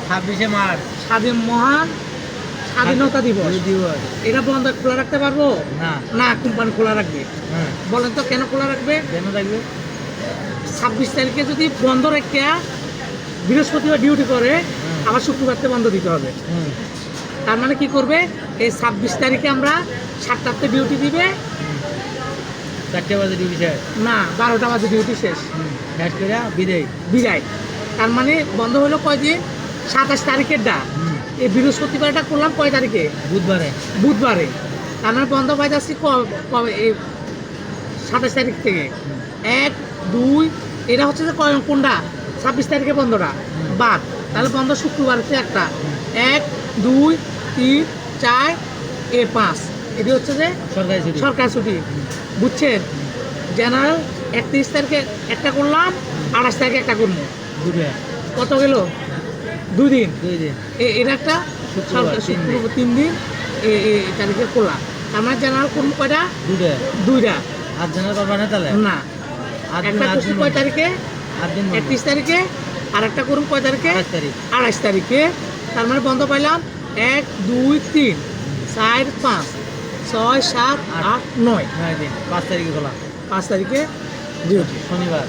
26 March মহান স্বাধীনতা দিবস। এটা বন্ধ খোলা রাখতে পারবো না। না, কোম্পানি খোলা রাখবে। হ্যাঁ, বলেন তো কেন খোলা রাখবে? কেন থাকবে? 26 তারিখে যদি বন্ধ রেখে বৃহস্পতিবার ডিউটি করে, আবার শুক্রবারতে বন্ধ দিতে হবে। তার মানে কি করবে, এই 26 তারিখে আমরা 7টাতে ডিউটি দিবে, 4টে বাজে ডিউটি শেষ। না 12টা বাজে ডিউটি শেষ, শেষ করে বিদায়। বিদায়। তার মানে বন্ধ হলো কয় দিন? 27 তারিখের ডা। এই বৃহস্পতিবারটা করলাম কয় তারিখে? বুধবারে। বুধবারে। তার মানে বন্ধ পাই যাচ্ছি কবে? এই 27 তারিখ থেকে। 1, 2, এটা হচ্ছে যে কোনটা 26 তারিখে বন্ধটা বাদ, তাহলে বন্ধ শুক্রবার হচ্ছে একটা। 1, 2, 3, 4, 5, এটি হচ্ছে যে সরকারি ছুটি। সরকারি ছুটি। বুঝছেন? জেনারেল 31 তারিখে একটা করলাম, 28 তারিখে একটা করবো। দুটো। কত গেল? 2 দিন। 2 দিন। এটা একটা শুক্রবার, 3 দিন। 3 দিন এই তারিখে করলাম। তার মানে জেনারেল করবো কয়টা? দুটো। 2টা। আর জেনারেল করবা না তাহলে? না, একটা করছি কয় তারিখে? 8 দিন। 31 তারিখে। আর একটা করুন কয় তারিখে? 28 তারিখ। 28 তারিখে। তার মানে বন্ধ পাইলাম 1, 2, 3, 4, 5, 6, 7, 8, 9। 9 দিন। 5 তারিখে খোলা। 5 তারিখে ডিউটি। শনিবার।